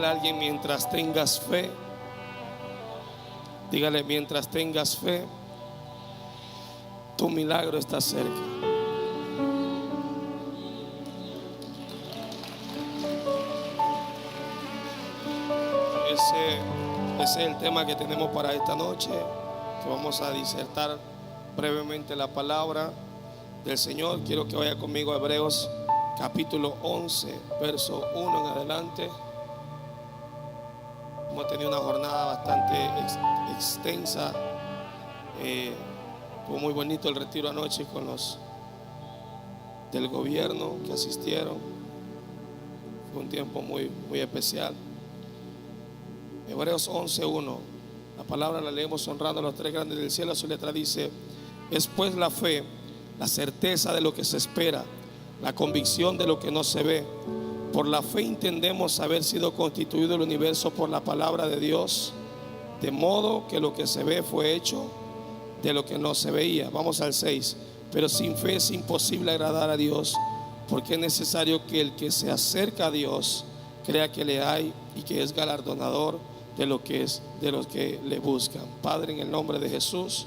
Dígale a alguien: mientras tengas fe. Dígale: mientras tengas fe, tu milagro está cerca. Ese es el tema que tenemos para esta noche, que vamos a disertar brevemente la palabra del Señor. Quiero que vaya conmigo a Hebreos capítulo 11, verso 1 en adelante. Hemos tenido una jornada bastante extensa. Fue muy bonito el retiro anoche con los del gobierno que asistieron. Fue un tiempo muy especial. Hebreos 11:1. La palabra la leemos honrando a los tres grandes del cielo. Su letra dice: es pues la fe, la certeza de lo que se espera, la convicción de lo que no se ve. Por la fe entendemos haber sido constituido el universo por la palabra de Dios, de modo que lo que se ve fue hecho de lo que no se veía. Vamos al 6. Pero sin fe es imposible agradar a Dios, porque es necesario que el que se acerca a Dios crea que le hay y que es galardonador de los que le buscan. Padre, en el nombre de Jesús,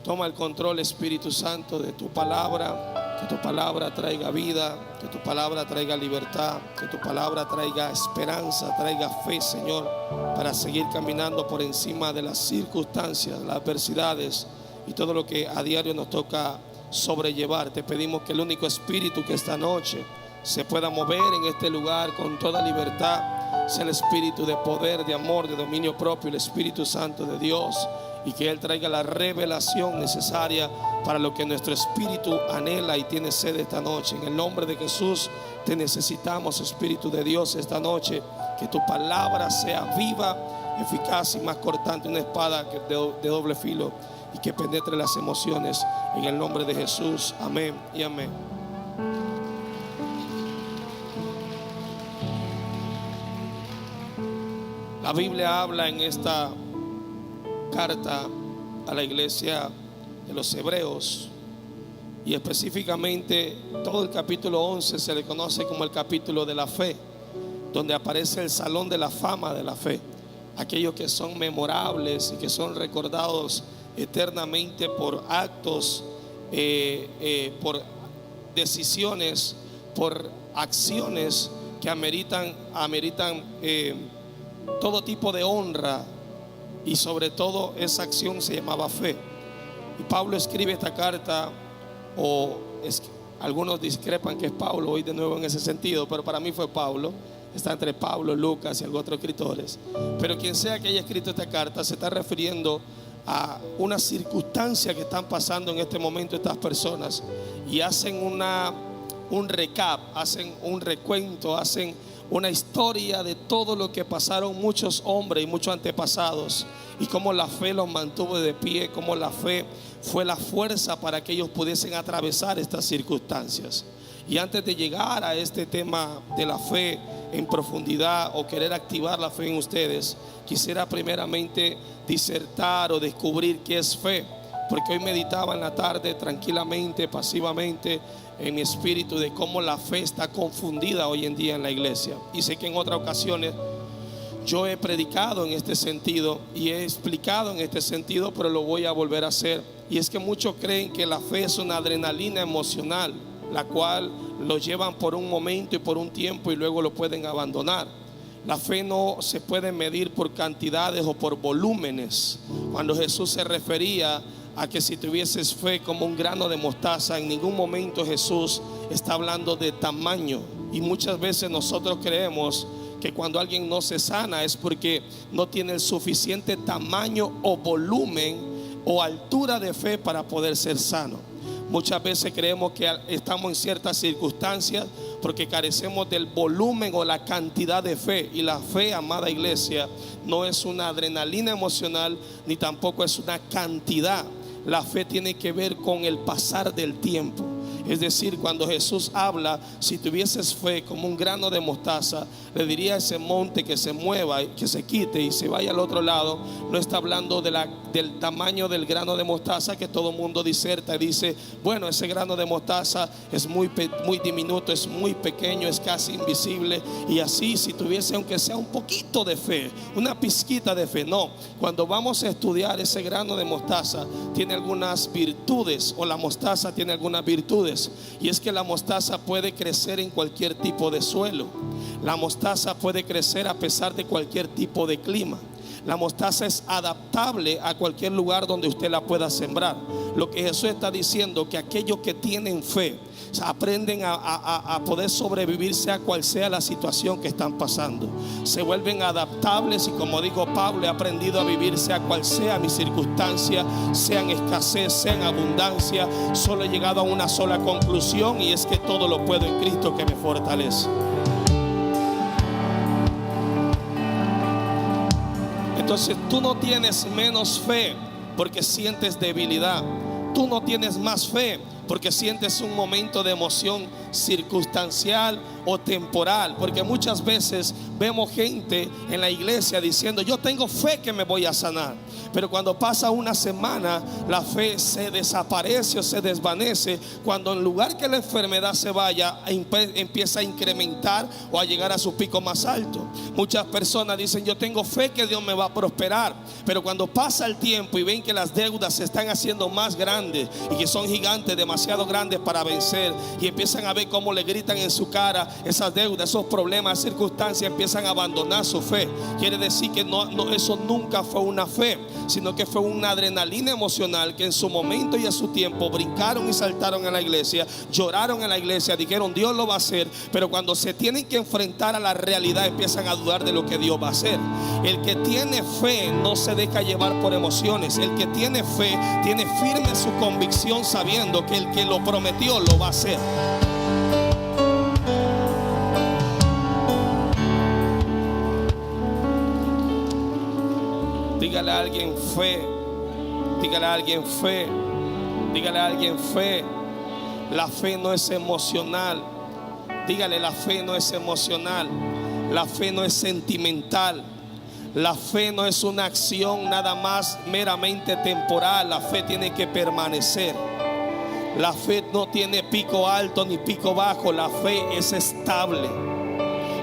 toma el control, Espíritu Santo, de tu palabra. Que tu palabra traiga vida, que tu palabra traiga libertad, que tu palabra traiga esperanza, traiga fe, Señor, para seguir caminando por encima de las circunstancias, las adversidades y todo lo que a diario nos toca sobrellevar. Te pedimos que el único espíritu que esta noche se pueda mover en este lugar con toda libertad sea el espíritu de poder, de amor, de dominio propio, el Espíritu Santo de Dios, y que Él traiga la revelación necesaria para lo que nuestro espíritu anhela y tiene sed esta noche. En el nombre de Jesús te necesitamos, Espíritu de Dios, esta noche. Que tu palabra sea viva, eficaz y más cortante, una espada de doble filo, y que penetre las emociones. En el nombre de Jesús, amén y amén. La Biblia habla en esta carta a la iglesia de los Hebreos, y específicamente todo el capítulo 11 se le conoce como el capítulo de la fe, donde aparece el salón de la fama de la fe, aquellos que son memorables y que son recordados eternamente por actos, por decisiones, por acciones que ameritan todo tipo de honra, y sobre todo esa acción se llamaba fe. Y Pablo escribe esta carta, algunos discrepan que es Pablo hoy de nuevo en ese sentido, pero para mí fue Pablo. Está entre Pablo, Lucas y algunos otros escritores. Pero quien sea que haya escrito esta carta se está refiriendo a una circunstancia que están pasando en este momento estas personas, y hacen un recap, hacen un recuento, hacen una historia de todo lo que pasaron muchos hombres y muchos antepasados, y cómo la fe los mantuvo de pie, cómo la fe fue la fuerza para que ellos pudiesen atravesar estas circunstancias. Y antes de llegar a este tema de la fe en profundidad, o querer activar la fe en ustedes, quisiera primeramente disertar o descubrir qué es fe, porque hoy meditaba en la tarde tranquilamente, pasivamente en mi espíritu, de cómo la fe está confundida hoy en día en la iglesia. Y sé que en otras ocasiones yo he predicado en este sentido y he explicado en este sentido, pero lo voy a volver a hacer. Y es que muchos creen que la fe es una adrenalina emocional, la cual lo llevan por un momento y por un tiempo y luego lo pueden abandonar. La fe no se puede medir por cantidades o por volúmenes. Cuando Jesús se refería a que si tuvieses fe como un grano de mostaza, en ningún momento Jesús está hablando de tamaño. Y muchas veces nosotros creemos que cuando alguien no se sana es porque no tiene el suficiente tamaño o volumen o altura de fe para poder ser sano. Muchas veces creemos que estamos en ciertas circunstancias porque carecemos del volumen o la cantidad de fe. Y la fe, amada iglesia, no es una adrenalina emocional, ni tampoco es una cantidad. La fe tiene que ver con el pasar del tiempo. Es decir, cuando Jesús habla, si tuvieses fe como un grano de mostaza, le diría a ese monte que se mueva, que se quite y se vaya al otro lado. No está hablando del tamaño del grano de mostaza, que todo mundo diserta y dice, bueno, ese grano de mostaza es muy diminuto, es muy pequeño, es casi invisible. Y así, si tuviese aunque sea un poquito de fe, una pizquita de fe. No, cuando vamos a estudiar, ese grano de mostaza tiene algunas virtudes, o la mostaza tiene algunas virtudes. Y es que la mostaza puede crecer en cualquier tipo de suelo. La mostaza puede crecer a pesar de cualquier tipo de clima. La mostaza es adaptable a cualquier lugar donde usted la pueda sembrar. Lo que Jesús está diciendo, que aquellos que tienen fe aprenden a poder sobrevivir sea cual sea la situación que están pasando. Se vuelven adaptables y, como dijo Pablo, he aprendido a vivir sea cual sea mi circunstancia, sea en escasez, sea en abundancia. Solo he llegado a una sola conclusión, y es que todo lo puedo en Cristo que me fortalece. Entonces tú no tienes menos fe porque sientes debilidad. Tú no tienes más fe porque sientes un momento de emoción circunstancial o temporal. Porque muchas veces vemos gente en la iglesia diciendo, yo tengo fe que me voy a sanar. Pero cuando pasa una semana, la fe se desaparece o se desvanece, cuando en lugar que la enfermedad se vaya, empieza a incrementar o a llegar a su pico más alto. Muchas personas dicen, yo tengo fe que Dios me va a prosperar. Pero cuando pasa el tiempo y ven que las deudas se están haciendo más grandes y que son gigantes, demasiado grandes para vencer, y empiezan a ver cómo le gritan en su cara esas deudas, esos problemas, circunstancias, empiezan a abandonar su fe. Quiere decir que eso nunca fue una fe, sino que fue una adrenalina emocional que en su momento y en su tiempo brincaron y saltaron en la iglesia, lloraron en la iglesia, dijeron Dios lo va a hacer, pero cuando se tienen que enfrentar a la realidad empiezan a dudar de lo que Dios va a hacer. El que tiene fe no se deja llevar por emociones. El que tiene fe tiene firme su convicción, sabiendo que el que lo prometió lo va a hacer. Dígale a alguien fe. Dígale a alguien fe. Dígale a alguien fe. La fe no es emocional. Dígale, la fe no es emocional. La fe no es sentimental. La fe no es una acción nada más meramente temporal. La fe tiene que permanecer. La fe no tiene pico alto ni pico bajo. La fe es estable.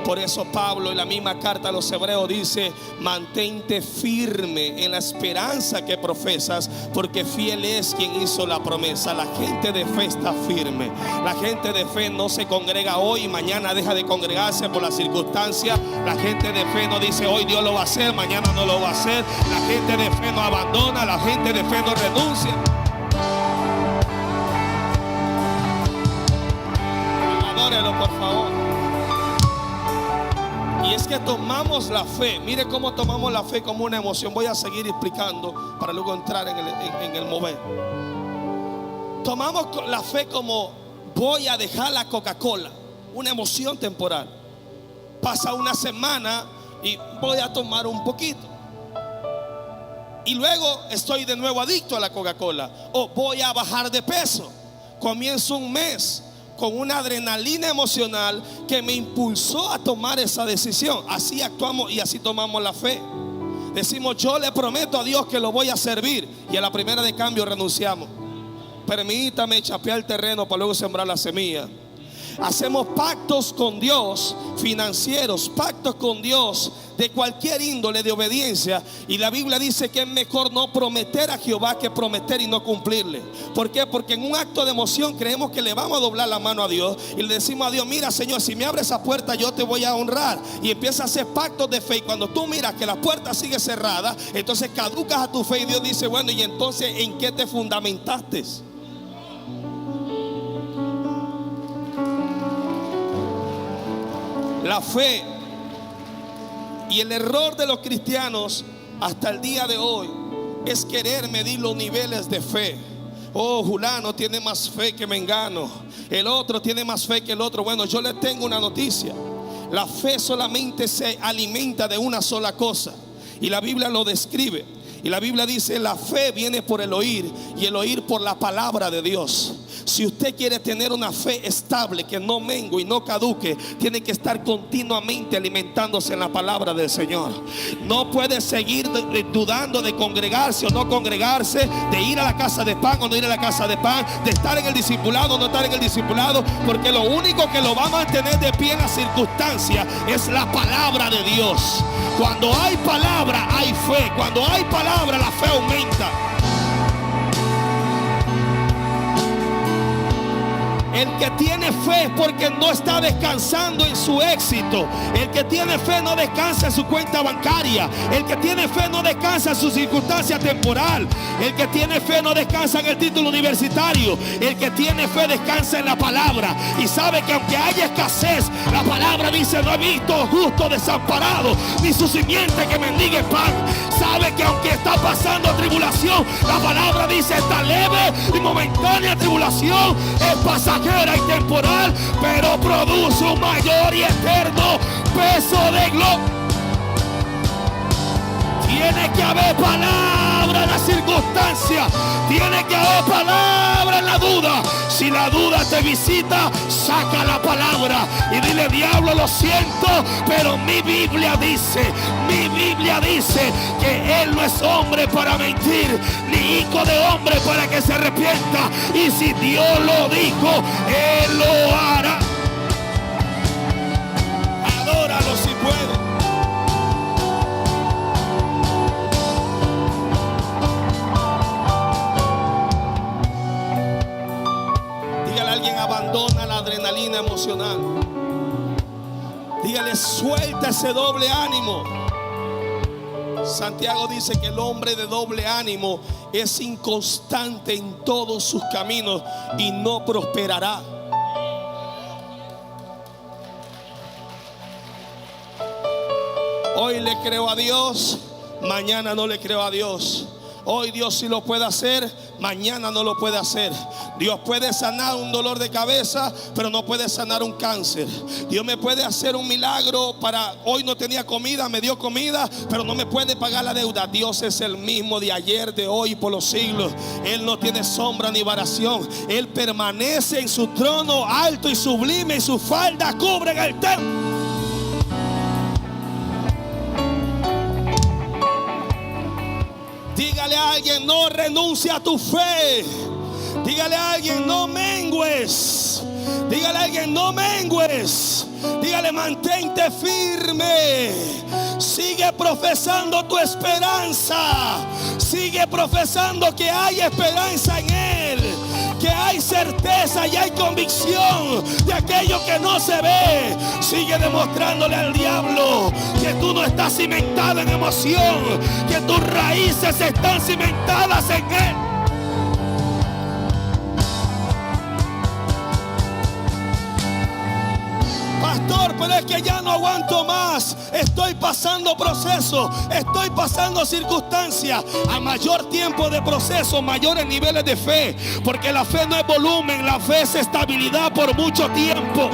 Por eso Pablo en la misma carta a los Hebreos dice, mantente firme en la esperanza que profesas, porque fiel es quien hizo la promesa. La gente de fe está firme. La gente de fe no se congrega hoy y mañana deja de congregarse por la circunstancia. La gente de fe no dice hoy Dios lo va a hacer, mañana no lo va a hacer. La gente de fe no abandona, la gente de fe no renuncia. Adórelo, por favor. Y es que tomamos la fe. Mire cómo tomamos la fe como una emoción. Voy a seguir explicando para luego entrar en el mover. Tomamos la fe como voy a dejar la Coca-Cola, una emoción temporal. Pasa una semana y voy a tomar un poquito, y luego estoy de nuevo adicto a la Coca-Cola. O voy a bajar de peso. Comienzo un mes con una adrenalina emocional que me impulsó a tomar esa decisión. Así actuamos y así tomamos la fe. Decimos, yo le prometo a Dios que lo voy a servir, y a la primera de cambio renunciamos. Permítame chapear el terreno para luego sembrar la semilla. Hacemos pactos con Dios financieros, pactos con Dios de cualquier índole de obediencia, y la Biblia dice que es mejor no prometer a Jehová que prometer y no cumplirle. ¿Por qué? Porque en un acto de emoción creemos que le vamos a doblar la mano a Dios y le decimos a Dios, mira Señor, si me abres esa puerta yo te voy a honrar, y empieza a hacer pactos de fe. Y cuando tú miras que la puerta sigue cerrada, entonces caducas a tu fe, y Dios dice, bueno, y entonces ¿en qué te fundamentaste? La fe y el error de los cristianos hasta el día de hoy es querer medir los niveles de fe. Oh, fulano tiene más fe que mengano, el otro tiene más fe que el otro. Bueno, yo les tengo una noticia. La fe solamente se alimenta de una sola cosa, y la Biblia lo describe. Y la Biblia dice, la fe viene por el oír, y el oír por la palabra de Dios. Si usted quiere tener una fe estable, que no mengue y no caduque, tiene que estar continuamente alimentándose en la palabra del Señor. No puede seguir dudando de congregarse o no congregarse, de ir a la casa de pan o no ir a la casa de pan, de estar en el discipulado o no estar en el discipulado, porque lo único que lo va a mantener de pie en las circunstancias es la palabra de Dios. Cuando hay palabra hay fe. Cuando hay palabra la fe aumenta. El que tiene fe es porque no está descansando en su éxito. El que tiene fe no descansa en su cuenta bancaria. El que tiene fe no descansa en su circunstancia temporal. El que tiene fe no descansa en el título universitario. El que tiene fe descansa en la palabra. Y sabe que aunque haya escasez, la palabra dice: no he visto justo desamparado, ni su simiente que mendigue pan. Sabe que aunque está pasando tribulación, la palabra dice: esta leve y momentánea tribulación es pasajera y temporal, pero produce un mayor y eterno peso de gloria. Tiene que haber palabra en la circunstancia. Tiene que haber palabra en la duda. Si la duda te visita, saca la palabra y dile: diablo, lo siento, pero mi Biblia dice que él no es hombre para mentir, ni hijo de hombre para que se arrepienta. Y si Dios lo dijo, él lo hará. Adóralo si puede. Abandona la adrenalina emocional. Dígale: suelta ese doble ánimo. Santiago dice que el hombre de doble ánimo es inconstante en todos sus caminos y no prosperará. Hoy le creo a Dios, mañana no le creo a Dios. Hoy Dios sí lo puede hacer, mañana no lo puede hacer. Dios puede sanar un dolor de cabeza, pero no puede sanar un cáncer. Dios me puede hacer un milagro para hoy no tenía comida, me dio comida, pero no me puede pagar la deuda. Dios es el mismo de ayer, de hoy y por los siglos. Él no tiene sombra ni variación. Él permanece en su trono alto y sublime, y su falda cubre el templo. Dígale a alguien: no renuncie a tu fe. Dígale a alguien: no mengues. Dígale a alguien: no mengues. Dígale: mantente firme. Sigue profesando tu esperanza. Sigue profesando que hay esperanza en Él, que hay certeza y hay convicción de aquello que no se ve. Sigue demostrándole al diablo que tú no estás cimentado en emoción, que tus raíces están cimentadas en Él. Pastor, pero es que ya no aguanto más. Estoy pasando proceso, estoy pasando circunstancias. A mayor tiempo de proceso, mayores niveles de fe. Porque la fe no es volumen, la fe es estabilidad por mucho tiempo.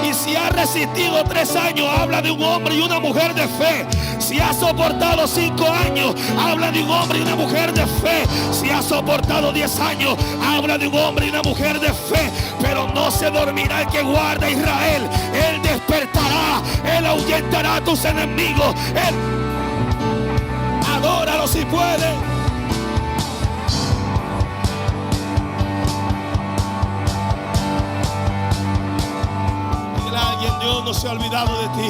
Y si ha resistido 3 años, habla de un hombre y una mujer de fe. Si ha soportado 5 años, habla de un hombre y una mujer de fe. Si ha soportado 10 años, habla de un hombre y una mujer de fe. Pero no se dormirá el que guarda a Israel. Él despertará, Él ahuyentará a tus enemigos. Él... Adóralo si puede. Dios no se ha olvidado de ti.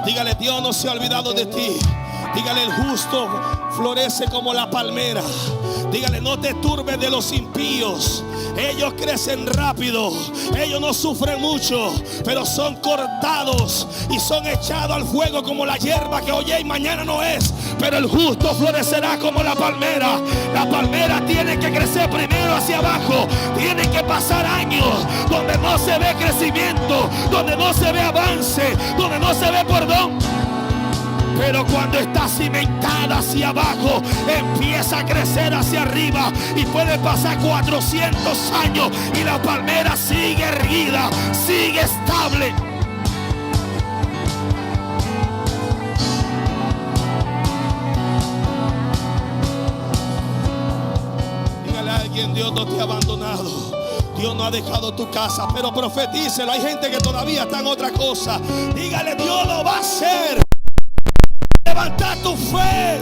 Dígale: Dios no se ha olvidado de ti. Dígale: el justo florece como la palmera. Dígale: no te turbes de los impíos. Ellos crecen rápido, ellos no sufren mucho, pero son cortados y son echados al fuego como la hierba que hoy y mañana no es. Pero el justo florecerá como la palmera. La palmera tiene que crecer primero hacia abajo. Tiene que pasar años donde no se ve crecimiento, donde no se ve avance, donde no se ve perdón. Pero cuando está cimentada hacia abajo, empieza a crecer hacia arriba. Y puede pasar 400 años y la palmera sigue erguida, sigue estable. Dígale a alguien: Dios no te ha abandonado. Dios no ha dejado tu casa, pero profetícelo. Hay gente que todavía está en otra cosa. Dígale, Dios lo va a hacer. Levanta tu fe.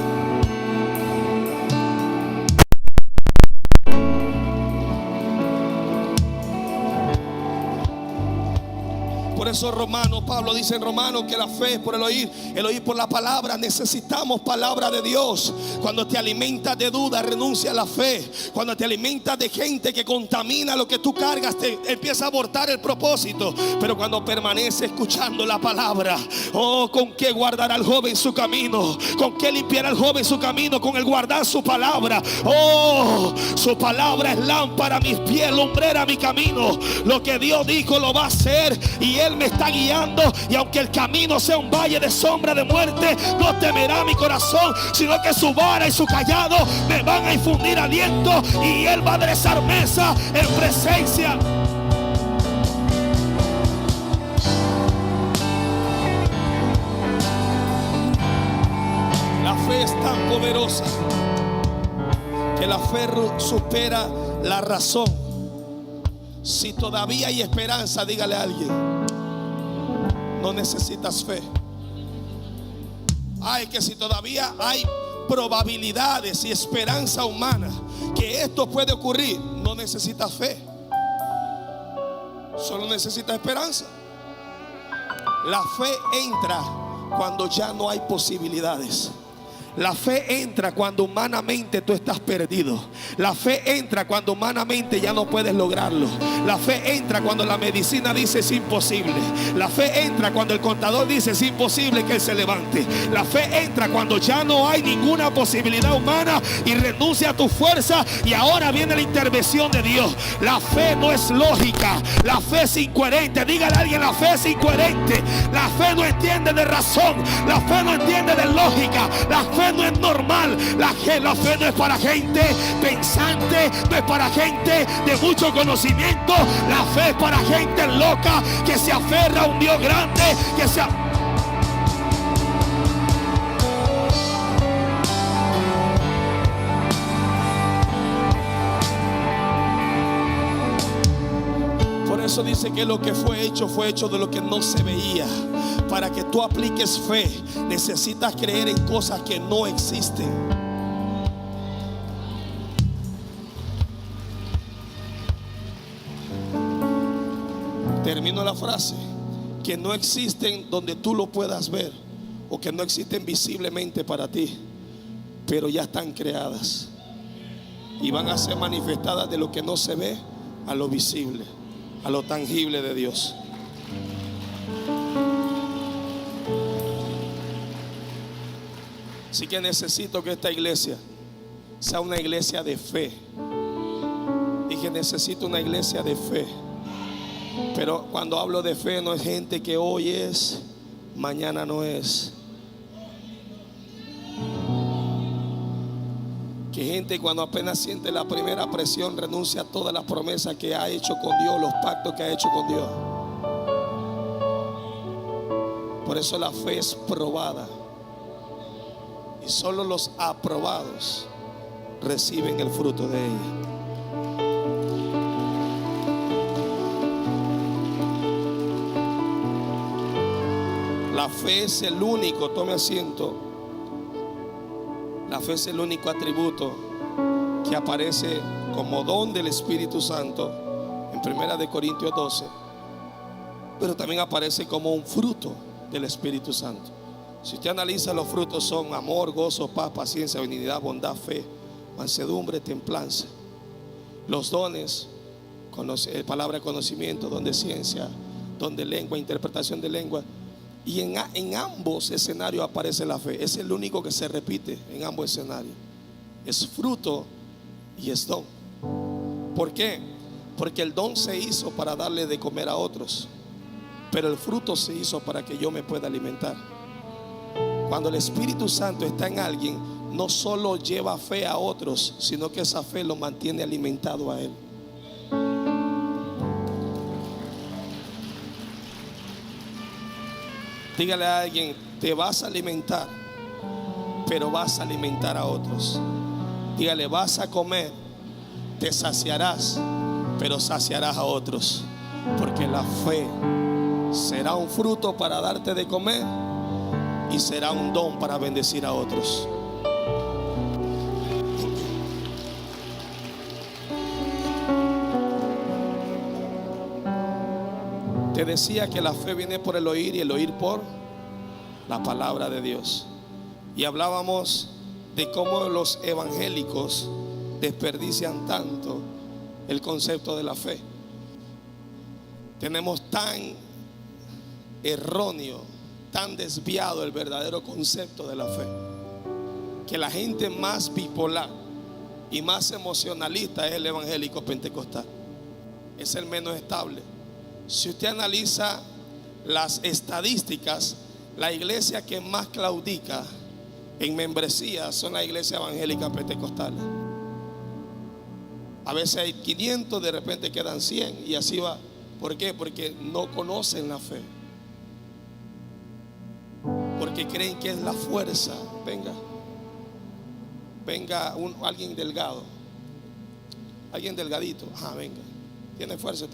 Por eso Pablo dice en Romanos que la fe es por el oír por la palabra. Necesitamos palabra de Dios. Cuando te alimentas de duda, renuncia a la fe. Cuando te alimentas de gente que contamina lo que tú cargas, te empieza a abortar el propósito. Pero cuando permanece escuchando la palabra, oh, ¿con qué guardará el joven su camino? ¿Con qué limpiará el joven su camino? Con el guardar su palabra. Oh, su palabra es lámpara a mis pies, lumbrera a mi camino. Lo que Dios dijo lo va a hacer, y Él me está guiando. Y aunque el camino sea un valle de sombra de muerte, no temerá mi corazón, sino que su vara y su callado me van a infundir aliento, y Él va a aderezar mesa en presencia. La fe es tan poderosa que la fe supera la razón. Si todavía hay esperanza, dígale a alguien: no necesitas fe. Ay, que si todavía hay probabilidades y esperanza humana que esto puede ocurrir, no necesitas fe. Solo necesitas esperanza. La fe entra cuando ya no hay posibilidades. La fe entra cuando humanamente tú estás perdido. La fe entra cuando humanamente ya no puedes lograrlo. La fe entra cuando la medicina dice es imposible. La fe entra cuando el contador dice es imposible que él se levante. La fe entra cuando ya no hay ninguna posibilidad humana y renuncia a tu fuerza, y ahora viene la intervención de Dios. La fe no es lógica, la fe es incoherente. Dígale a alguien: la fe es incoherente. La fe no entiende de razón, la fe no entiende de lógica. La fe no es normal. La fe no es para gente pensante, no es para gente de mucho conocimiento. La fe es para gente loca que se aferra a un Dios grande, que se Por eso dice que lo que fue hecho de lo que no se veía. Para que tú apliques fe, necesitas creer en cosas que no existen. Termino la frase: que no existen donde tú lo puedas ver, o que no existen visiblemente para ti, pero ya están creadas y van a ser manifestadas de lo que no se ve a lo visible, a lo tangible de Dios. Así que necesito que esta iglesia sea una iglesia de fe. Dije, necesito una iglesia de fe. Pero cuando hablo de fe, no es gente que hoy es, mañana no es. Que gente cuando apenas siente la primera presión renuncia a todas las promesas que ha hecho con Dios, los pactos que ha hecho con Dios. Por eso la fe es probada. Y solo los aprobados reciben el fruto de ella. La fe es el único, tome asiento. La fe es el único atributo que aparece como don del Espíritu Santo en 1 Corintios 12. Pero también aparece como un fruto del Espíritu Santo. Si usted analiza, los frutos son amor, gozo, paz, paciencia, benignidad, bondad, fe, mansedumbre, templanza. Los dones, palabra de conocimiento, don de ciencia, don de lengua, interpretación de lengua. Y en ambos escenarios aparece la fe. Es el único que se repite en ambos escenarios. Es fruto y es don. ¿Por qué? Porque el don se hizo para darle de comer a otros, pero el fruto se hizo para que yo me pueda alimentar. Cuando el Espíritu Santo está en alguien, no solo lleva fe a otros, sino que esa fe lo mantiene alimentado a él. Dígale a alguien: te vas a alimentar, pero vas a alimentar a otros. Dígale: vas a comer, te saciarás, pero saciarás a otros, porque la fe será un fruto para darte de comer y será un don para bendecir a otros. Te decía que la fe viene por el oír y el oír por la palabra de Dios. Y hablábamos de cómo los evangélicos desperdician tanto el concepto de la fe. Tenemos tan erróneo, tan desviado el verdadero concepto de la fe, que la gente más bipolar y más emocionalista es el evangélico pentecostal. Es el menos estable. Si usted analiza las estadísticas, la iglesia que más claudica en membresía son las iglesias evangélicas pentecostales. A veces hay 500, de repente quedan 100 y así va. ¿Por qué? Porque no conocen la fe, porque creen que es la fuerza. Venga alguien delgado, alguien delgadito. Venga, tiene fuerza.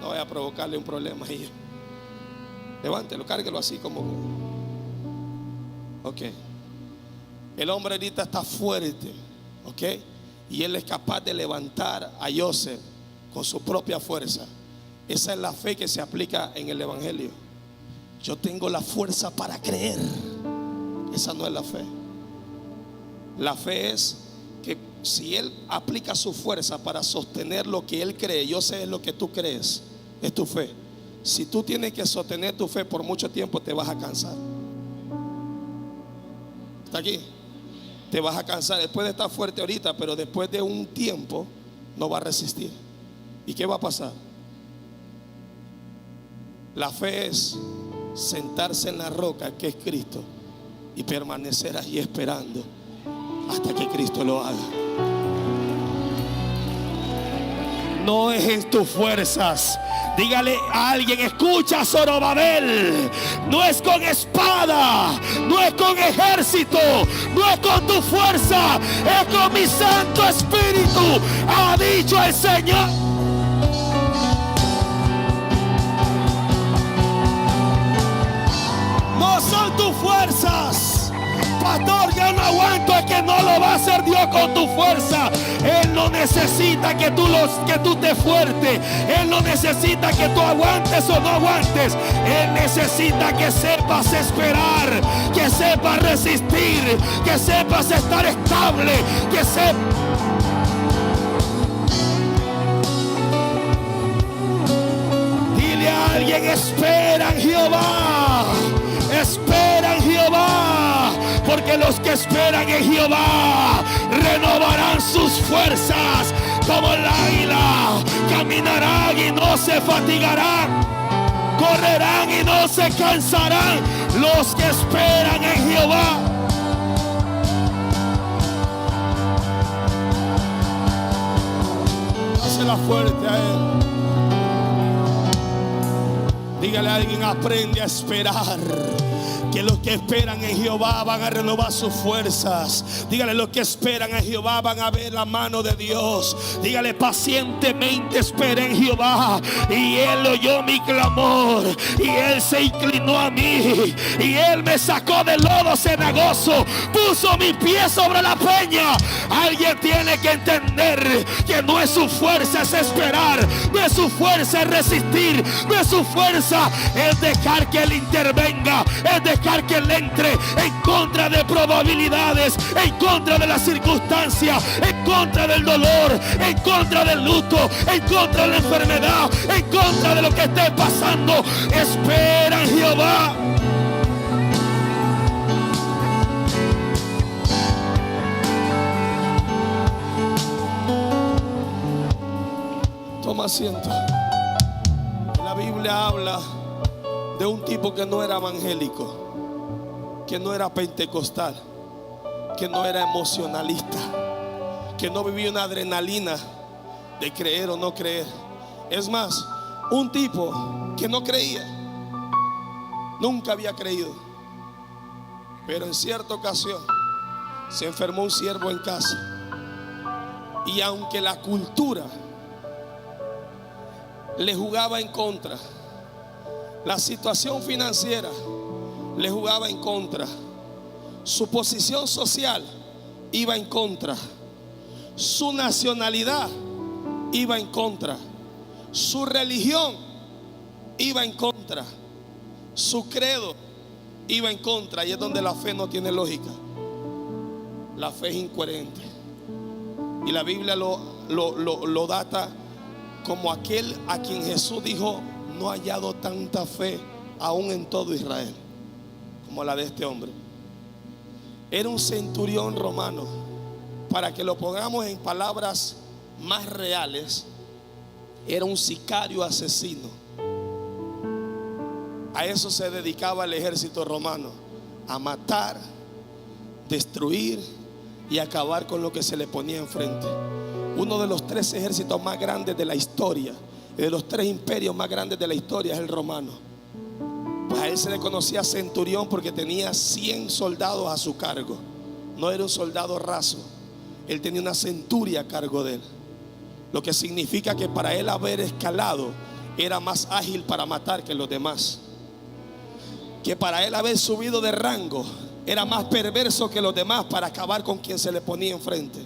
No vaya a provocarle un problema ahí. Levántelo, cárguelo así como. Ok. El hombre ahorita está fuerte, ok, y él es capaz de levantar a Joseph con su propia fuerza. Esa es la fe que se aplica en el evangelio. Yo tengo la fuerza para creer. Esa no es la fe. La fe es que si él aplica su fuerza para sostener lo que él cree, yo sé lo que tú crees, es tu fe. Si tú tienes que sostener tu fe por mucho tiempo, te vas a cansar. ¿Está aquí? Te vas a cansar. Él puede estar fuerte ahorita, pero después de un tiempo no va a resistir. ¿Y qué va a pasar? La fe es sentarse en la roca que es Cristo y permanecer ahí esperando hasta que Cristo lo haga. No es en tus fuerzas. Dígale a alguien: escucha, Zorobabel, no es con espada, no es con ejército, no es con tu fuerza, es con mi Santo Espíritu, ha dicho el Señor. No son tus fuerzas. Pastor, ya no aguanto. Es que no lo va a hacer Dios con tu fuerza. Él no necesita que tú te fuerte. Él no necesita que tú aguantes o no aguantes. Él necesita que sepas esperar, que sepas resistir, que sepas estar estable, que sepas. Dile a alguien: espera en Jehová. Espera en Jehová, porque los que esperan en Jehová renovarán sus fuerzas como el águila. Caminarán y no se fatigarán, correrán y no se cansarán los que esperan en Jehová. Dásela fuerte a él. Dígale a alguien: aprende a esperar. Que los que esperan en Jehová van a renovar sus fuerzas. Dígale: los que esperan en Jehová van a ver la mano de Dios. Dígale: pacientemente esperé en Jehová y Él oyó mi clamor y Él se inclinó a mí y Él me sacó del lodo cenagoso, puso mi pie sobre la peña. Alguien tiene que entender que no es su fuerza es esperar, no es su fuerza es resistir, no es su fuerza es dejar que Él intervenga, es dejar que Él entre en contra de probabilidades, en contra de las circunstancias, en contra del dolor, en contra del luto, en contra de la enfermedad, en contra de lo que esté pasando. Espera en Jehová. Toma asiento. La Biblia habla de un tipo que no era evangélico, que no era pentecostal, que no era emocionalista, que no vivía una adrenalina de creer o no creer. Es más, un tipo que no creía, nunca había creído, pero en cierta ocasión se enfermó un siervo en casa, y aunque la cultura le jugaba en contra. La situación financiera le jugaba en contra. Su posición social iba en contra. Su nacionalidad iba en contra. Su religión iba en contra. Su credo iba en contra. Y es donde la fe no tiene lógica. La fe es incoherente. Y la Biblia lo data como aquel a quien Jesús dijo: no ha hallado tanta fe aún en todo Israel como la de este hombre. Era un centurión romano. Para que lo pongamos en palabras más reales, era un sicario asesino. A eso se dedicaba el ejército romano: a matar, destruir y acabar con lo que se le ponía enfrente. Uno de los 3 ejércitos más grandes de la historia, de los 3 imperios más grandes de la historia, es el romano. Pues a él se le conocía centurión porque tenía 100 soldados a su cargo. No era un soldado raso. Él tenía una centuria a cargo de él. Lo que significa que para él haber escalado era más ágil para matar que los demás. Que para él haber subido de rango era más perverso que los demás para acabar con quien se le ponía enfrente.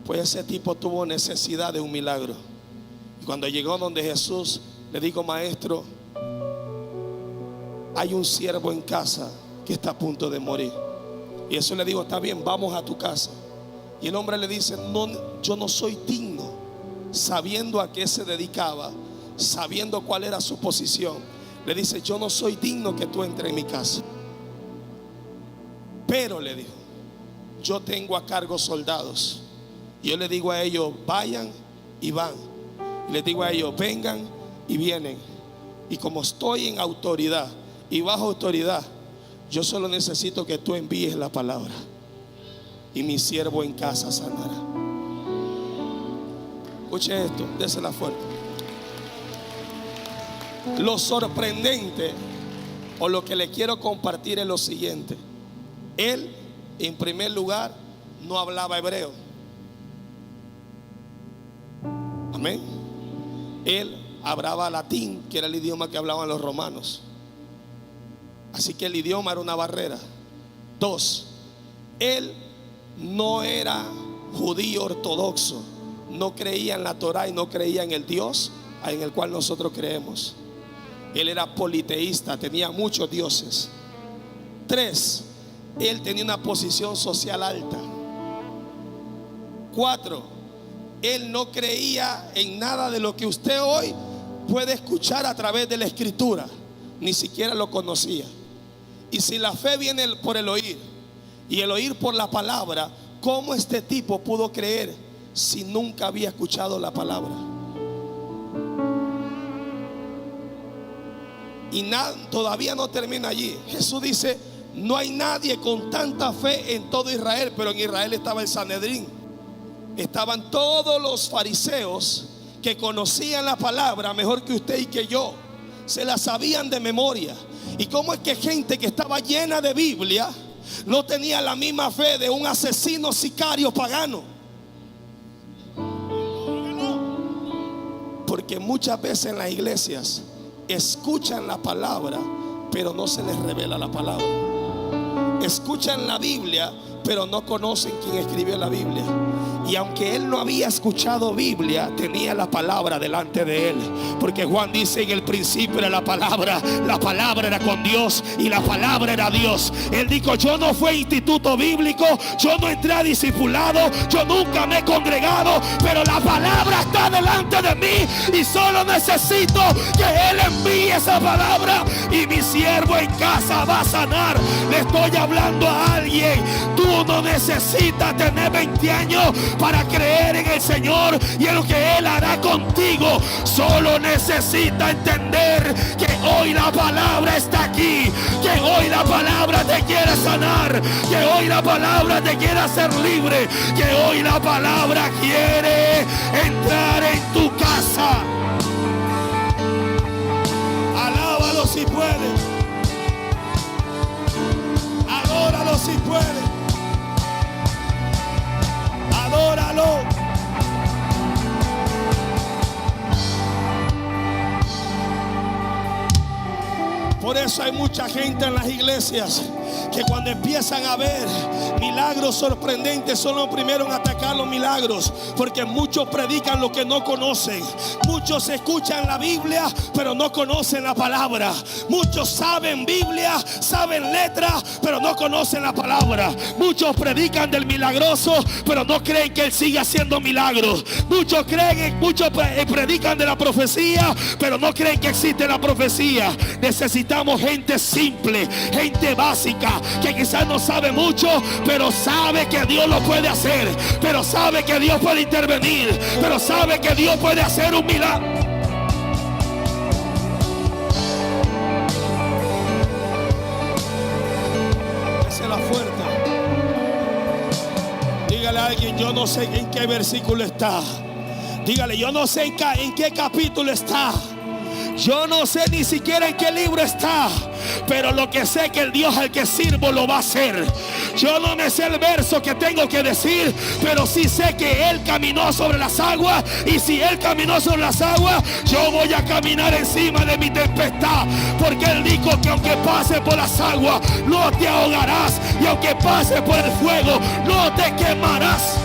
Pues ese tipo tuvo necesidad de un milagro. Y cuando llegó donde Jesús, le dijo: maestro, hay un siervo en casa que está a punto de morir. Y Jesús le dijo: está bien, vamos a tu casa. Y el hombre le dice: no, yo no soy digno. Sabiendo a qué se dedicaba, sabiendo cuál era su posición, le dice: yo no soy digno que tú entres en mi casa. Pero le dijo: yo tengo a cargo soldados. Y yo le digo a ellos: vayan y van. Y les digo a ellos: vengan y vienen. Y como estoy en autoridad y bajo autoridad, yo solo necesito que tú envíes la palabra y mi siervo en casa sanará. Escuche esto, désela fuerte. Lo sorprendente, o lo que le quiero compartir, es lo siguiente: él, en primer lugar, no hablaba hebreo. Amén. Él hablaba latín, que era el idioma que hablaban los romanos. Así que el idioma era una barrera. 2, él no era judío ortodoxo. No creía en la Torah y no creía en el Dios en el cual nosotros creemos. Él era politeísta, tenía muchos dioses. 3, él tenía una posición social alta. 4, él no creía en nada de lo que usted hoy puede escuchar a través de la escritura. Ni siquiera lo conocía. Y si la fe viene por el oír y el oír por la palabra, ¿cómo este tipo pudo creer si nunca había escuchado la palabra? Y todavía no termina allí. Jesús dice: no hay nadie con tanta fe en todo Israel. Pero en Israel estaba el Sanedrín. Estaban todos los fariseos que conocían la palabra mejor que usted y que yo. Se la sabían de memoria. ¿Y cómo es que gente que estaba llena de Biblia no tenía la misma fe de un asesino sicario pagano? Porque muchas veces en las iglesias escuchan la palabra, pero no se les revela la palabra. Escuchan la Biblia, pero no conocen quién escribió la Biblia. Y aunque él no había escuchado Biblia, tenía la palabra delante de él. Porque Juan dice: en el principio era la palabra era con Dios y la palabra era Dios. Él dijo: yo no fui a instituto bíblico, yo no entré a discipulado, yo nunca me he congregado, pero la palabra está delante de mí y solo necesito que él envíe esa palabra y mi siervo en casa va a sanar. Le estoy hablando a alguien: tú no necesitas tener 20 años para creer en el Señor y en lo que Él hará contigo. Solo necesita entender que hoy la palabra está aquí, que hoy la palabra te quiere sanar, que hoy la palabra te quiere hacer libre, que hoy la palabra quiere entrar en tu casa. Alábalo si puedes, adóralo si puedes. Adóralo. Por eso hay mucha gente en las iglesias que cuando empiezan a ver milagros sorprendentes son los primeros en atacar los milagros, porque muchos predican lo que no conocen. Muchos escuchan la Biblia pero no conocen la palabra. Muchos saben Biblia, saben letras, pero no conocen la palabra. Muchos predican del milagroso pero no creen que Él sigue haciendo milagros. Muchos predican de la profecía pero no creen que existe la profecía. Necesitamos gente simple, gente básica, que quizás no sabe mucho, pero sabe que Dios lo puede hacer, pero sabe que Dios puede intervenir, pero sabe que Dios puede hacer un milagro. Esa es la fuerte. Dígale a alguien: yo no sé en qué versículo está. Dígale: yo no sé en qué capítulo está. Yo no sé ni siquiera en qué libro está, pero lo que sé que el Dios al que sirvo lo va a hacer. Yo no me sé el verso que tengo que decir, pero sí sé que Él caminó sobre las aguas, y si Él caminó sobre las aguas, yo voy a caminar encima de mi tempestad, porque Él dijo que aunque pase por las aguas no te ahogarás, y aunque pase por el fuego no te quemarás.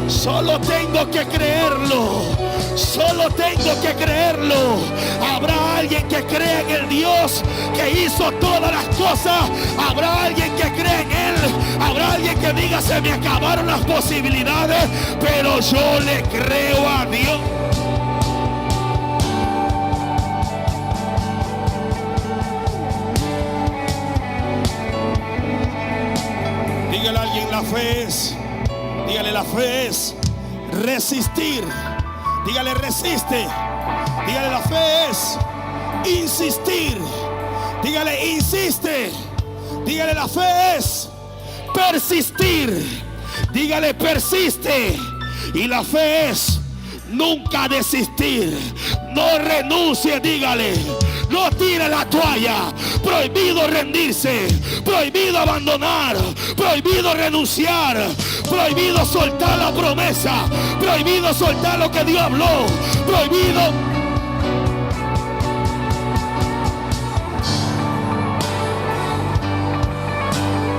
Solo tengo que creerlo. Solo tengo que creerlo. Habrá alguien que crea en el Dios que hizo todas las cosas. Habrá alguien que crea en Él. Habrá alguien que diga: se me acabaron las posibilidades, pero yo le creo a Dios. Dígale a alguien: la fe es. Dígale: la fe es resistir. Dígale: resiste. Dígale: la fe es insistir. Dígale: insiste. Dígale: la fe es persistir. Dígale: persiste. Y la fe es nunca desistir. No renuncie. Dígale: no tire la toalla. Prohibido rendirse, prohibido abandonar, prohibido renunciar, prohibido soltar la promesa, prohibido soltar lo que Dios habló, prohibido.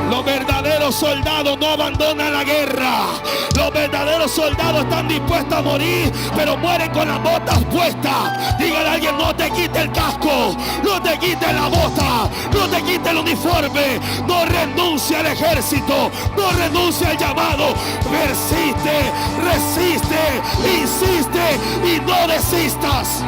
Los verdaderos soldados no abandonan la guerra. Los verdaderos soldados están dispuestos a morir, pero mueren con las botas puestas. Dígale a alguien: no te quite el casco, no te quite la bota, no te quite el uniforme. No renuncie al ejército, no renuncie al llamado. Persiste, resiste, insiste y no desistas.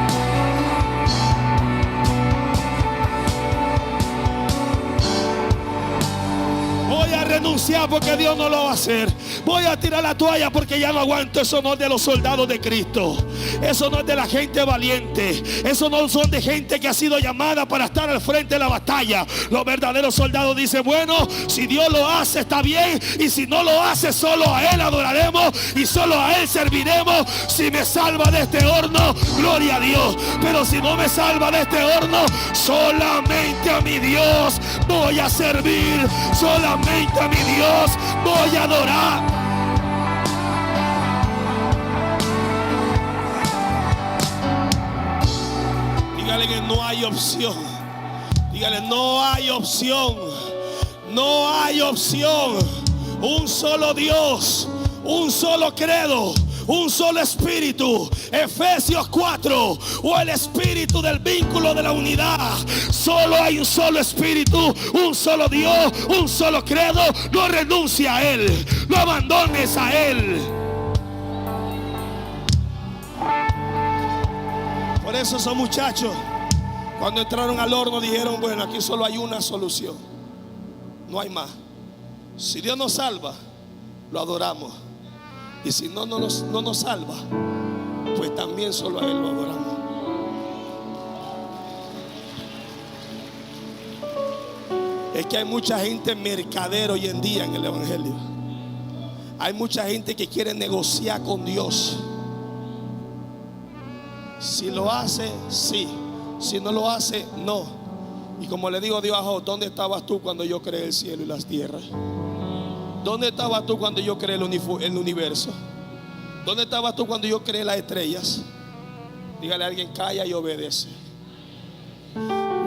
Voy a renunciar porque Dios no lo va a hacer. Voy a tirar la toalla porque ya no aguanto. Eso no es de los soldados de Cristo. Eso no es de la gente valiente. Eso no son de gente que ha sido llamada para estar al frente de la batalla. Los verdaderos soldados dicen: bueno, si Dios lo hace está bien, y si no lo hace, solo a Él adoraremos y solo a Él serviremos. Si me salva de este horno, gloria a Dios. Pero si no me salva de este horno, solamente a mi Dios voy a servir. Solamente a mi Dios voy a adorar. Dígale que no hay opción. Dígale: no hay opción. No hay opción. Un solo Dios, un solo credo, un solo espíritu. Efesios 4. O el espíritu del vínculo de la unidad. Solo hay un solo espíritu, un solo Dios, un solo credo. No renuncie a Él, no abandones a Él. Por eso esos muchachos, cuando entraron al horno, dijeron: bueno, aquí solo hay una solución, no hay más. Si Dios nos salva, lo adoramos. Y si no nos salva, pues también solo a Él lo adoramos. Es que hay mucha gente mercader hoy en día en el evangelio. Hay mucha gente que quiere negociar con Dios. Si lo hace, sí. Si no lo hace, no. Y como le digo a Dios: ¿dónde estabas tú cuando yo creé el cielo y las tierras? ¿Dónde estabas tú cuando yo creé el universo? ¿Dónde estabas tú cuando yo creé las estrellas? Dígale a alguien: calla y obedece.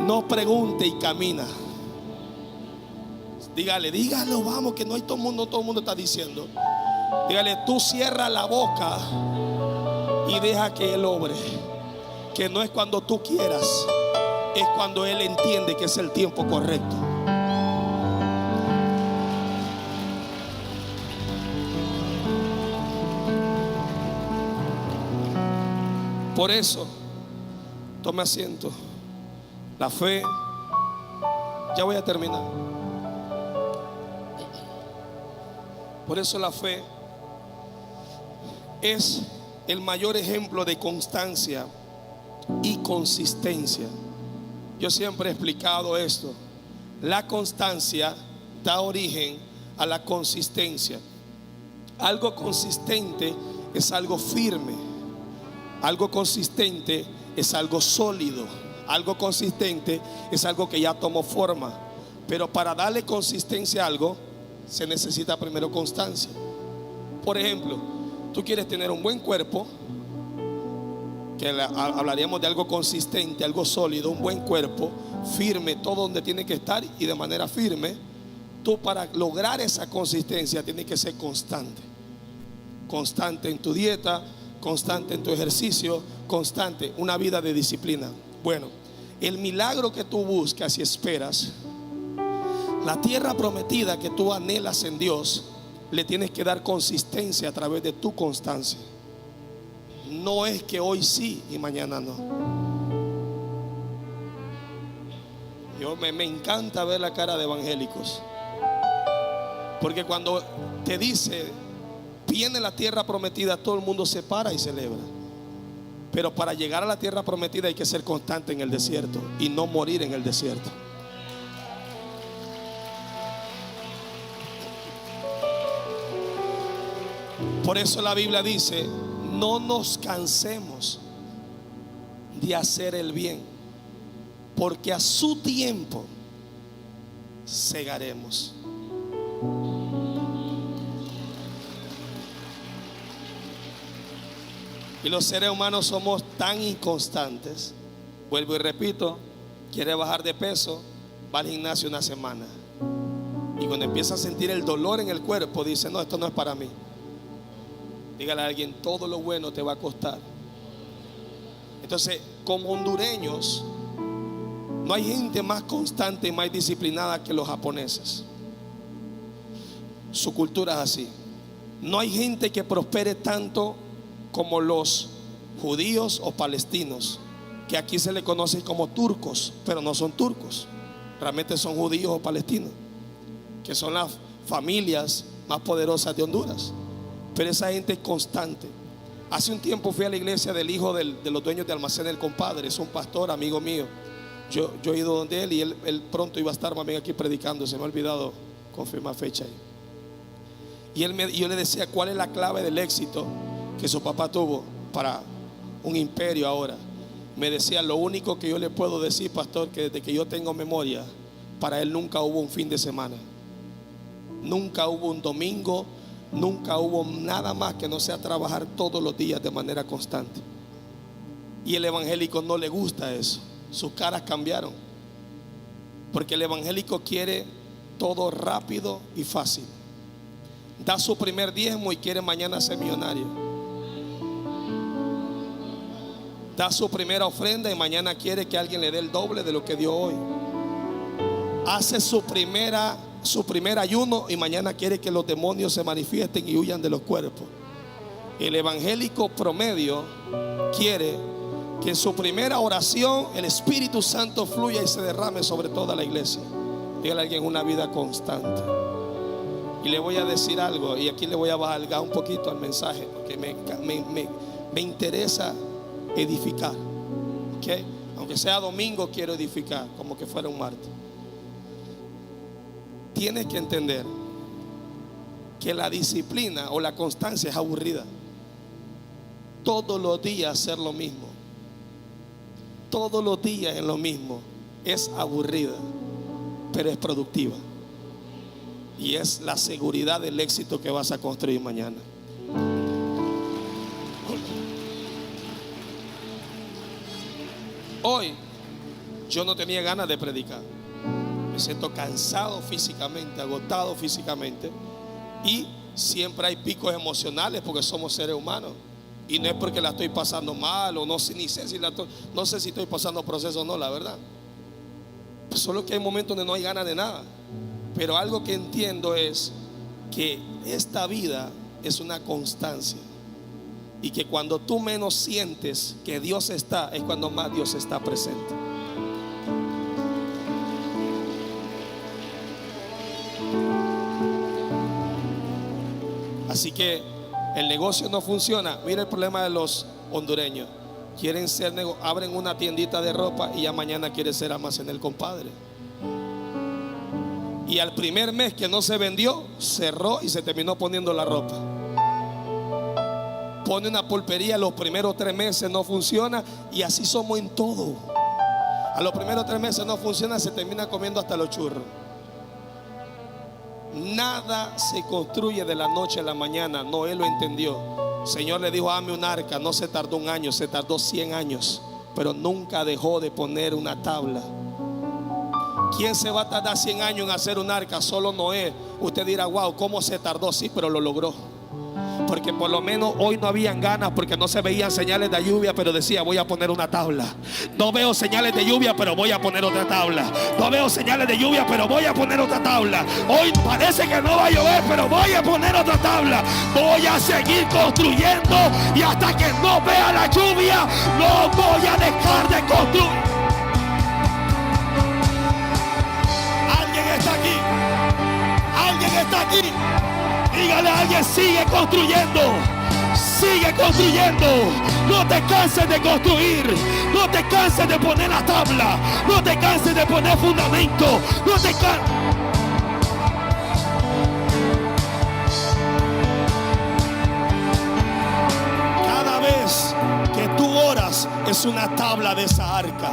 No pregunte y camina. Dígalo, vamos, que no hay todo el mundo está diciendo. Dígale: tú cierra la boca y deja que Él obre. Que no es cuando tú quieras, es cuando Él entiende que es el tiempo correcto. Por eso, tome asiento. La fe, ya voy a terminar. Por eso la fe es el mayor ejemplo de constancia y consistencia. Yo siempre he explicado esto. La constancia da origen a la consistencia. Algo consistente es algo firme. Algo consistente es algo sólido. Algo consistente es algo que ya tomó forma. Pero para darle consistencia a algo se necesita primero constancia. Por ejemplo, tú quieres tener un buen cuerpo, que hablaríamos de algo consistente, algo sólido, un buen cuerpo, firme, todo donde tiene que estar y de manera firme. Tú, para lograr esa consistencia, tienes que ser constante. Constante en tu dieta, constante en tu ejercicio, constante, una vida de disciplina. Bueno, el milagro que tú buscas y esperas, la tierra prometida que tú anhelas en Dios, le tienes que dar consistencia a través de tu constancia. No es que hoy sí y mañana no. Me encanta ver la cara de evangélicos, porque cuando te dice viene la tierra prometida, todo el mundo se para y celebra. Pero para llegar a la tierra prometida hay que ser constante en el desierto y no morir en el desierto. Por eso la Biblia dice: no nos cansemos de hacer el bien, porque a su tiempo segaremos. Y los seres humanos somos tan inconstantes. Vuelvo y repito: quiere bajar de peso, va al gimnasio una semana, y cuando empieza a sentir el dolor en el cuerpo dice: no, esto no es para mí. Dígale a alguien: todo lo bueno te va a costar. Entonces, como hondureños, no hay gente más constante y más disciplinada que los japoneses. Su cultura es así. No hay gente que prospere tanto como los judíos o palestinos, que aquí se le conoce como turcos, pero no son turcos, realmente son judíos o palestinos, que son las familias más poderosas de Honduras. Pero esa gente es constante. Hace un tiempo fui a la iglesia del hijo de los dueños de Almacén del Compadre. Es un pastor, amigo mío. Yo he ido donde él, y él pronto iba a estar también aquí predicando. Se me ha olvidado confirmar fecha ahí. Y yo le decía: ¿cuál es la clave del éxito que su papá tuvo para un imperio ahora? Me decía: lo único que yo le puedo decir, pastor, que desde que yo tengo memoria, para él nunca hubo un fin de semana, nunca hubo un domingo, nunca hubo nada más que no sea trabajar todos los días de manera constante. Y el evangélico no le gusta eso. Sus caras cambiaron, porque el evangélico quiere todo rápido y fácil. Da su primer diezmo y quiere mañana ser millonario. Da su primera ofrenda y mañana quiere que alguien le dé el doble de lo que dio hoy. Hace su primer ayuno y mañana quiere que los demonios se manifiesten y huyan de los cuerpos. El evangélico promedio quiere que en su primera oración el Espíritu Santo fluya y se derrame sobre toda la iglesia. Dígale a alguien: una vida constante. Y le voy a decir algo, y aquí le voy a bajar un poquito al mensaje, porque me interesa edificar, ¿okay? Aunque sea domingo, quiero edificar como que fuera un martes. Tienes que entender que la disciplina o la constancia es aburrida. Todos los días hacer lo mismo, todos los días en lo mismo, es aburrida, pero es productiva. Y es la seguridad del éxito que vas a construir mañana. Hoy yo no tenía ganas de predicar. Me siento cansado físicamente, agotado físicamente. Y siempre hay picos emocionales porque somos seres humanos. Y no es porque la estoy pasando mal o no sé, ni sé si no sé si estoy pasando proceso o no, la verdad. Solo que hay momentos donde no hay ganas de nada. Pero algo que entiendo es que esta vida es una constancia. Y que cuando tú menos sientes que Dios está, es cuando más Dios está presente. Así que el negocio no funciona. Mira el problema de los hondureños. Quieren ser, abren una tiendita de ropa y ya mañana quiere ser almacén el compadre. Y al primer mes que no se vendió, cerró y se terminó poniendo la ropa. Pone una pulpería, los primeros 3 meses no funciona. Y así somos en todo. A los primeros 3 meses no funciona, se termina comiendo hasta los churros. Nada se construye de la noche a la mañana. Noé lo entendió. El Señor le dijo: hazme un arca. No se tardó 1 año, se tardó 100 años. Pero nunca dejó de poner una tabla. ¿Quién se va a tardar 100 años en hacer un arca? Solo Noé. Usted dirá: wow, ¿cómo se tardó? Sí, pero lo logró. Porque por lo menos hoy no habían ganas, porque no se veían señales de lluvia, pero decía: voy a poner una tabla. No veo señales de lluvia, pero voy a poner otra tabla. No veo señales de lluvia, pero voy a poner otra tabla. Hoy parece que no va a llover, pero voy a poner otra tabla. Voy a seguir construyendo y hasta que no vea la lluvia no voy a dejar de construir. Alguien está aquí. Alguien está aquí. Dígale a alguien: sigue construyendo. Sigue construyendo. No te canses de construir. No te canses de poner la tabla. No te canses de poner fundamento. No te canses. Cada vez que tú oras es una tabla de esa arca.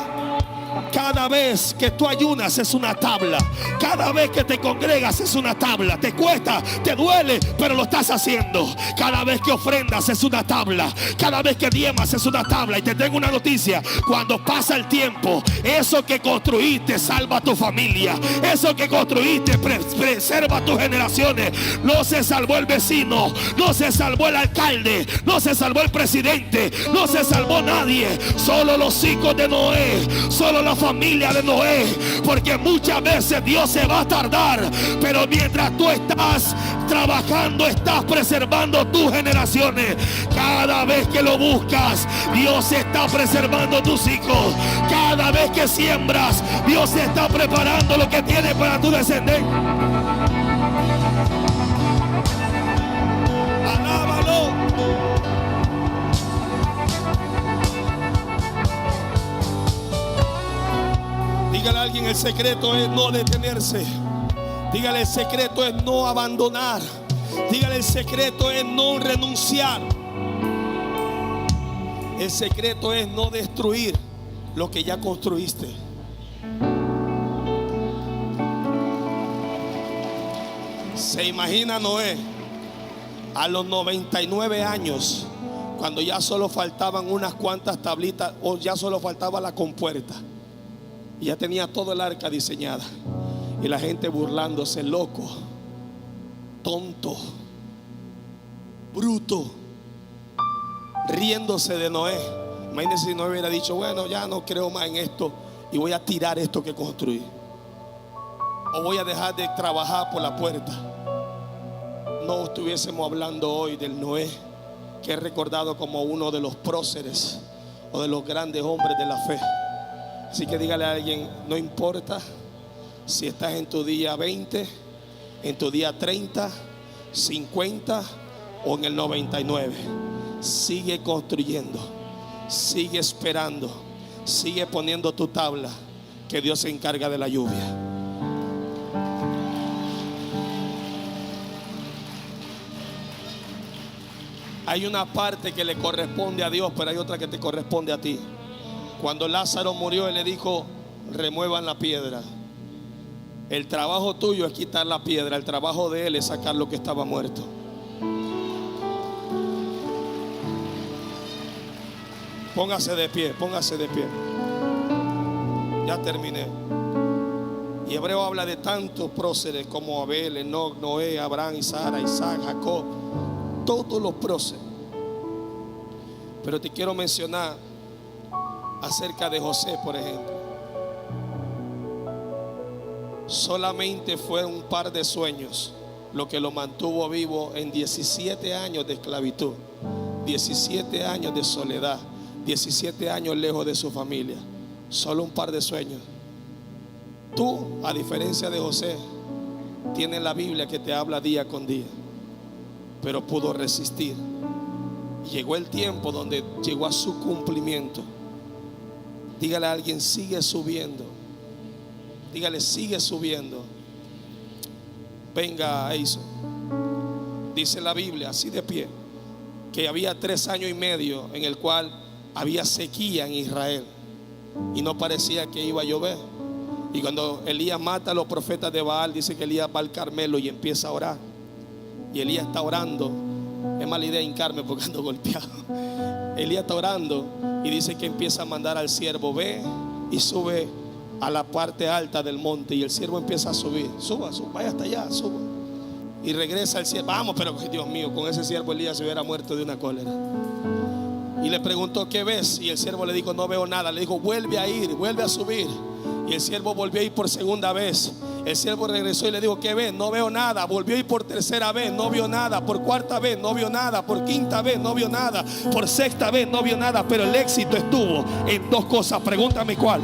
Cada vez que tú ayunas es una tabla. Cada vez que te congregas es una tabla. Te cuesta, te duele, pero lo estás haciendo. Cada vez que ofrendas es una tabla. Cada vez que diezmas es una tabla. Y te tengo una noticia: cuando pasa el tiempo, eso que construiste salva a tu familia. Eso que construiste preserva a tus generaciones. No se salvó el vecino, no se salvó el alcalde, no se salvó el presidente, no se salvó nadie. Solo los hijos de Noé, solo la familia de Noé. Porque muchas veces Dios se va a tardar, pero mientras tú estás trabajando, estás preservando tus generaciones. Cada vez que lo buscas, Dios está preservando tus hijos. Cada vez que siembras, Dios está preparando lo que tiene para tu descendencia. Alábalo. Dígale a alguien: el secreto es no detenerse. Dígale: el secreto es no abandonar. Dígale: el secreto es no renunciar. El secreto es no destruir lo que ya construiste. Se imagina Noé a los 99 años, cuando ya solo faltaban unas cuantas tablitas, o ya solo faltaba la compuerta. Y ya tenía todo el arca diseñada. Y la gente burlándose: loco, tonto, bruto, riéndose de Noé. Imagínense si Noé hubiera dicho: bueno, ya no creo más en esto y voy a tirar esto que construí, o voy a dejar de trabajar por la puerta. No estuviésemos hablando hoy del Noé, que es recordado como uno de los próceres o de los grandes hombres de la fe. Así que dígale a alguien: no importa si estás en tu día 20, en tu día 30, 50 o en el 99. Sigue construyendo, sigue esperando, sigue poniendo tu tabla, que Dios se encarga de la lluvia. Hay una parte que le corresponde a Dios, pero hay otra que te corresponde a ti. Cuando Lázaro murió, Él le dijo: remuevan la piedra. El trabajo tuyo es quitar la piedra. El trabajo de Él es sacar lo que estaba muerto. Póngase de pie, póngase de pie. Ya terminé. Y Hebreo habla de tantos próceres como Abel, Enoc, Noé, Abraham, Sara, Isaac, Jacob. Todos los próceres. Pero te quiero mencionar acerca de José, por ejemplo. Solamente fue un par de sueños lo que lo mantuvo vivo en 17 años de esclavitud, 17 años de soledad, 17 años lejos de su familia. Solo un par de sueños. Tú, a diferencia de José, tienes la Biblia que te habla día con día, pero pudo resistir. Llegó el tiempo donde llegó a su cumplimiento. Dígale a alguien: sigue subiendo. Dígale: sigue subiendo. Venga, Eiso. Dice la Biblia, así de pie, que había 3 años y medio en el cual había sequía en Israel y no parecía que iba a llover. Y cuando Elías mata a los profetas de Baal, dice que Elías va al Carmelo y empieza a orar. Y Elías está orando. Es mala idea hincarme porque ando golpeado. Elías está orando y dice que empieza a mandar al siervo: ve y sube a la parte alta del monte. Y el siervo empieza a subir. Suba, vaya hasta allá, suba. Y regresa el siervo. Vamos, pero Dios mío, con ese siervo Elías se hubiera muerto de una cólera. Y le preguntó: ¿qué ves? Y el siervo le dijo: no veo nada. Le dijo: vuelve a ir, vuelve a subir. Y el siervo volvió a ir por segunda vez. El siervo regresó y le dijo: ¿qué ves? No veo nada. Volvió a ir por tercera vez, no vio nada. Por cuarta vez, no vio nada. Por quinta vez, no vio nada. Por sexta vez, no vio nada. Pero el éxito estuvo en 2 cosas. Pregúntame cuál.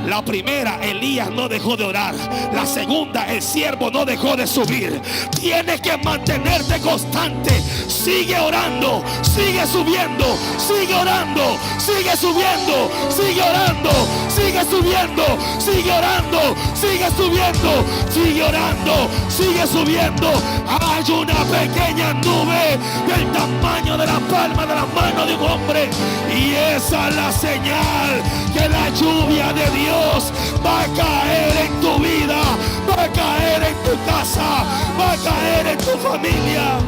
La primera, Elías no dejó de orar. La segunda, el siervo no dejó de subir. Tienes que mantenerte constante. Sigue orando, sigue subiendo, sigue orando, sigue subiendo, sigue orando, sigue subiendo, sigue orando, sigue subiendo, sigue orando, sigue subiendo. Hay una pequeña nube del tamaño de la palma de la mano de un hombre, y esa es la señal que la lluvia de Dios va a caer en tu vida, va a caer en tu casa, va a caer en tu familia.